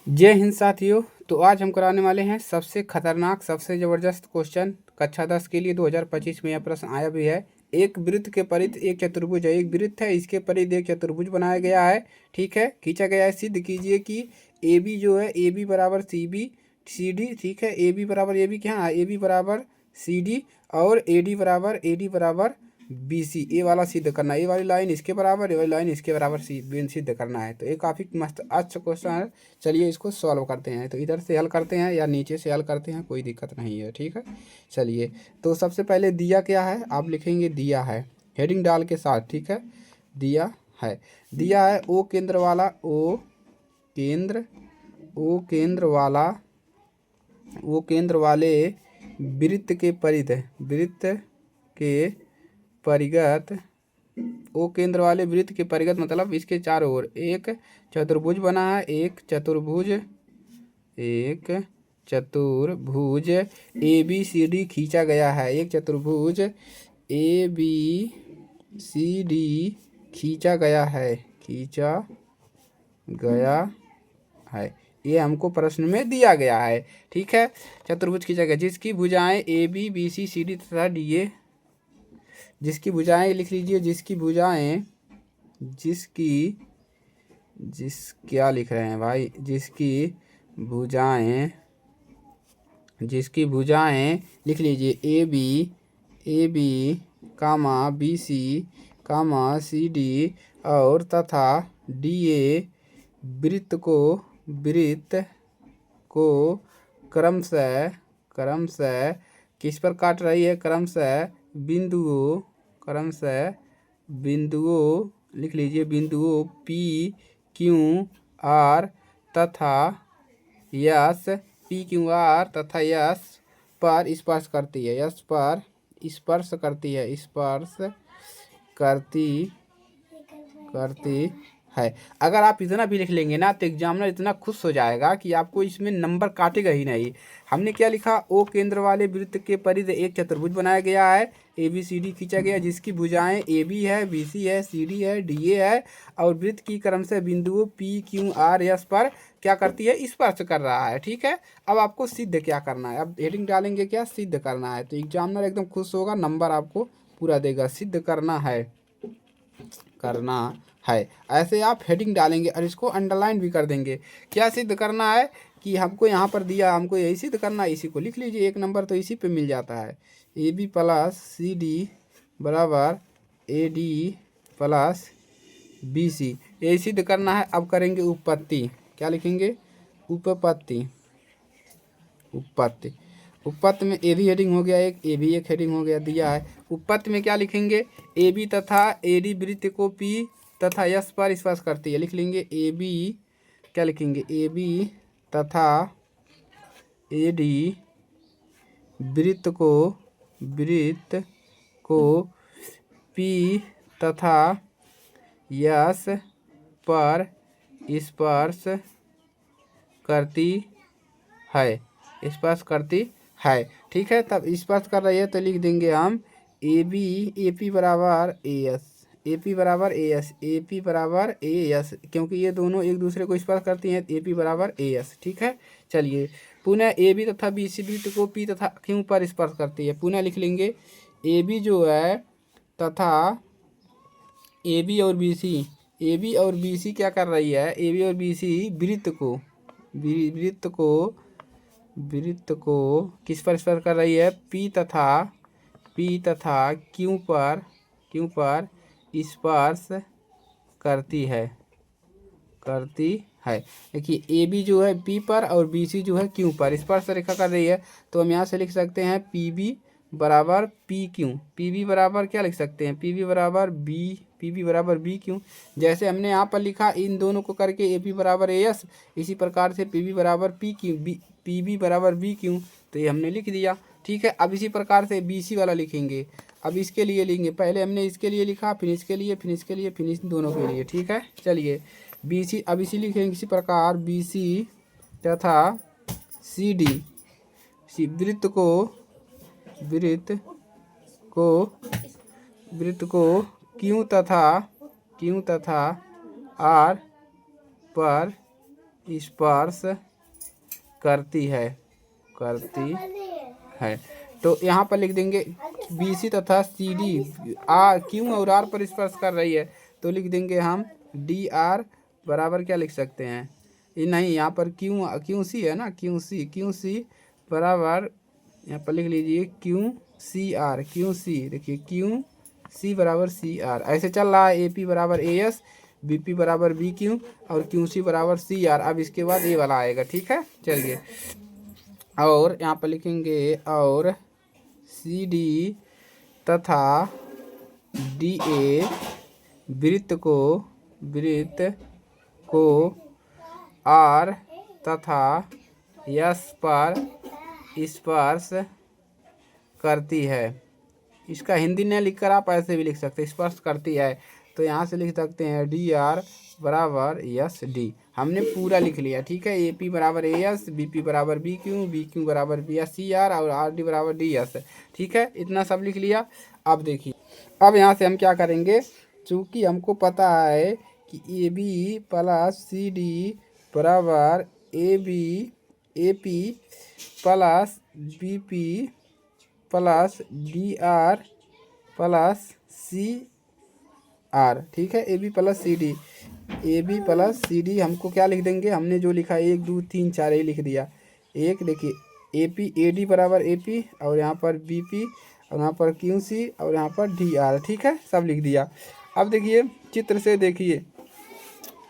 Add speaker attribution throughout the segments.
Speaker 1: जय हिंद साथियों। तो आज हम कराने वाले हैं सबसे खतरनाक सबसे ज़बरदस्त क्वेश्चन कक्षा 10 के लिए 2025 में यह प्रश्न आया भी है। एक वृत्त के परिध एक चतुर्भुज है, एक वृत्त है, इसके परिध एक चतुर्भुज बनाया गया है। ठीक है, खींचा गया है। सिद्ध कीजिए कि ए बी जो है ए बी बराबर सी बी सी डी। ठीक है, ए बी बराबर ए बी क्या है, ए बी बराबर सी डी और ए डी बराबर बी सी। ए वाला सिद्ध करना, ए वाली लाइन इसके बराबर, ए वाली लाइन इसके बराबर सिद्ध करना है। तो ये काफ़ी मस्त अच्छा क्वेश्चन है। चलिए इसको सॉल्व करते हैं। तो इधर से हल करते हैं या नीचे से हल करते हैं, कोई दिक्कत नहीं है। ठीक है, चलिए। तो सबसे पहले दिया क्या है, आप लिखेंगे दिया है हेडिंग डाल के साथ। ठीक है, दिया है, दिया है ओ केंद्र वाला, ओ केंद्र वाले वृत्त के परिध, वृत्त के परिगत, ओ केंद्र वाले वृत्त के परिगत मतलब इसके चारों ओर एक चतुर्भुज बना है। एक चतुर्भुज ए बी सी डी खींचा गया है। एक चतुर्भुज ए बी सी डी खींचा गया है, ये हमको प्रश्न में दिया गया है। ठीक है, चतुर्भुज खींचा गया जिसकी भुजाएं A B B C C D तथा डी ए, जिसकी भुजाएं लिख लीजिए, क्या लिख रहे हैं भाई, जिसकी भुजाएं लिख लीजिए A B comma B C comma C D और तथा डी ए वृत्त को क्रमशः किस पर काट रही है, क्रमशः बिंदुओं लिख लीजिए, बिंदुओं पी क्यू आर तथा यस, पी क्यू आर तथा यस पर स्पर्श करती है, यस पर स्पर्श करती है। अगर आप इतना भी लिख लेंगे ना तो एग्जामिनर इतना खुश हो जाएगा कि आपको इसमें नंबर काटेगा ही नहीं। हमने क्या लिखा, ओ केंद्र वाले वृत्त के परिध एक चतुर्भुज बनाया गया है, ए बी सी डी खींचा गया जिसकी भुजाएं ए बी है, बी सी है, सी डी है, डी ए है और वृत्त की क्रम से बिंदुओं पी क्यू आर एस पर क्या करती है, स्पर्श कर रहा है। ठीक है, अब आपको सिद्ध क्या करना है, अब हेडिंग डालेंगे क्या, सिद्ध करना है। तो एग्जामिनर एकदम खुश होगा, नंबर आपको पूरा देगा। सिद्ध करना है ऐसे आप हेडिंग डालेंगे और इसको अंडरलाइन भी कर देंगे। क्या सिद्ध करना है कि हमको यहाँ पर दिया, हमको यही सिद्ध करना है, इसी को लिख लीजिए। एक नंबर तो इसी पे मिल जाता है। A B plus C D बराबर A D plus B C, यही सिद्ध करना है। अब करेंगे उपपत्ति, क्या लिखेंगे, उपपत्ति में ए बी हेडिंग हो गया, एक ए बी एक हेडिंग हो गया, दिया है। उपपत्ति में क्या लिखेंगे, ए बी तथा ए डी वृत्त को पी तथा यस पर स्पर्श करती है, लिख लेंगे ए बी, क्या लिखेंगे, ए बी तथा ए डी वृत्त को पी तथा यस पर स्पर्श करती है, ठीक है। तब स्पर्श कर रही है तो लिख देंगे हम ए पी बराबर ए एस, क्योंकि ये दोनों एक दूसरे को स्पर्श करती हैं। ए पी बराबर ए एस, ठीक है। चलिए, पुनः ए बी तथा बी सी वृत्त को पी तथा क्यू पर स्पर्श करती है। पुनः लिख लेंगे ए बी जो है तथा ए बी और बी सी क्या कर रही है, ए बी और बी सी वृत्त को किस पर स्पर्श कर रही है, पी तथा क्यू पर स्पर्श करती है। देखिए, ए बी जो है पी पर और बी सी जो है क्यू पर स्पर्श रेखा कर रही है। तो हम यहाँ से लिख सकते हैं पी बी बराबर पी क्यू, पी बी बराबर क्या लिख सकते हैं, पी बी बराबर बी क्यू। जैसे हमने यहाँ पर लिखा इन दोनों को करके ए पी बराबर ए एस, इसी प्रकार से पी बी बराबर पी बी बराबर बी क्यू, तो ये हमने लिख दिया। ठीक है, अब इसी प्रकार से बी सी वाला लिखेंगे। अब इसके लिए लेंगे, पहले हमने इसके लिए लिखा, फिर इसके लिए, फिर इसके लिए, फिर इन दोनों के लिए। ठीक है, चलिए बी सी, अब इसी लिखेंगे इसी प्रकार बी सी तथा सी डी वृत्त को क्यू तथा आर पर स्पर्श करती है तो यहाँ पर लिख देंगे BC तथा CD Q और R पर स्पर्श कर रही है, तो लिख देंगे हम DR बराबर क्या लिख सकते हैं, ये नहीं, यहाँ पर QC है ना, QC बराबर यहाँ पर लिख लीजिए QC, देखिए QC बराबर CR। ऐसे चल रहा है AP बराबर AS, BP बराबर BQ और QC बराबर CR। अब इसके बाद ये वाला आएगा, ठीक है। चलिए, और यहाँ पर लिखेंगे और CD तथा DA वृत्त को R तथा S पर स्पर्श करती है। इसका हिंदी में लिखकर आप ऐसे भी लिख सकते हैं, स्पर्श करती है, तो यहाँ से लिख सकते हैं DR बराबर SD। हमने पूरा लिख लिया, ठीक है। AP बराबर AS, BP बराबर BQ बराबर CR और RD बराबर DS, ठीक है। इतना सब लिख लिया। अब देखिए, अब यहाँ से हम क्या करेंगे, चूँकि हमको पता है कि AB प्लस CD बराबर AP plus BP plus DR plus CR, ठीक है। AB प्लस CD हमको क्या लिख देंगे, हमने जो लिखा 1 2 3 4 ही लिख दिया। एक देखिए AD बराबर AP और यहाँ पर BP और यहाँ पर QC और यहाँ पर DR, ठीक है, सब लिख दिया। अब देखिए चित्र से देखिए,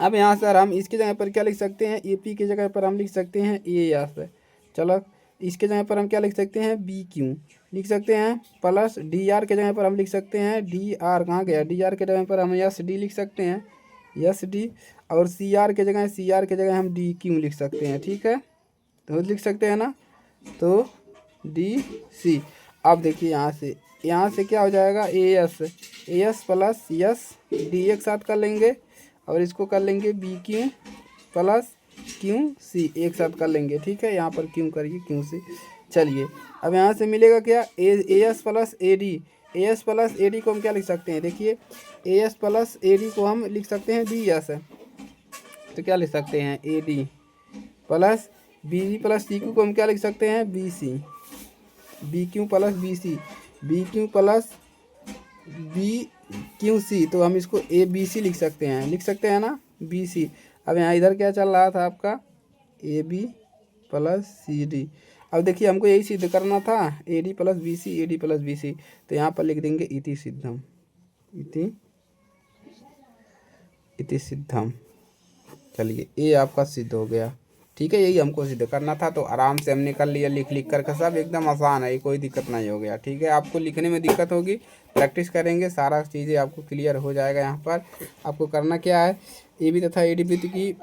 Speaker 1: अब यहाँ सर हम इसके जगह पर क्या लिख सकते हैं, AP की जगह पर हम लिख सकते हैं AS। चलो, इसके जगह पर हम क्या लिख सकते हैं, BQ लिख सकते हैं, प्लस DR के जगह पर हम लिख सकते हैं DR, कहाँ गया, DR के जगह पर हम SD लिख सकते हैं, SD, और CR के जगह हम DQ लिख सकते हैं, ठीक है। तो लिख सकते हैं ना, तो DC। अब देखिए यहाँ से क्या हो जाएगा, AS प्लस SD एक साथ कर लेंगे और इसको कर लेंगे BQ प्लस QC एक साथ कर लेंगे, ठीक है। यहाँ पर क्यों करिए QC। चलिए, अब यहाँ से मिलेगा क्या, AS प्लस AD को हम क्या लिख सकते हैं, देखिए AS प्लस AD को हम लिख सकते हैं DS, तो क्या लिख सकते हैं AD plus BD plus CQ को हम क्या लिख सकते हैं BC, BQ plus BQ plus BQC, तो हम इसको ABC लिख सकते हैं ना, BC। अब यहाँ इधर क्या चल रहा था आपका AB प्लस CD। अब देखिए हमको यही सिद्ध करना था, AD प्लस BC, तो यहाँ पर लिख देंगे इति सिद्धम। चलिए, ये आपका सिद्ध हो गया, ठीक है। यही हमको सिद्ध करना था, तो आराम से हमने कर लिया, लिख करके सब एकदम आसान है, कोई दिक्कत नहीं हो गया, ठीक है। आपको लिखने में दिक्कत होगी, प्रैक्टिस करेंगे, सारा चीज़ें आपको क्लियर हो जाएगा। यहाँ पर आपको करना क्या है, AB तथा AD वृत्त की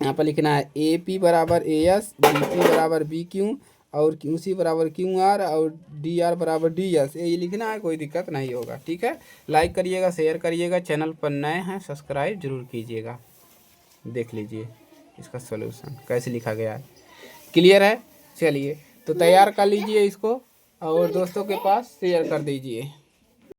Speaker 1: यहाँ पर लिखना है AP बराबर AS, BP बराबर BQ और QC बराबर QR और DR बराबर DS, ये लिखना है, कोई दिक्कत नहीं होगा, ठीक है। लाइक करिएगा, शेयर करिएगा, चैनल पर नए हैं सब्सक्राइब जरूर कीजिएगा। देख लीजिए इसका सॉल्यूशन कैसे लिखा गया है, क्लियर है। चलिए, तो तैयार कर लीजिए इसको और दोस्तों के पास शेयर कर दीजिए।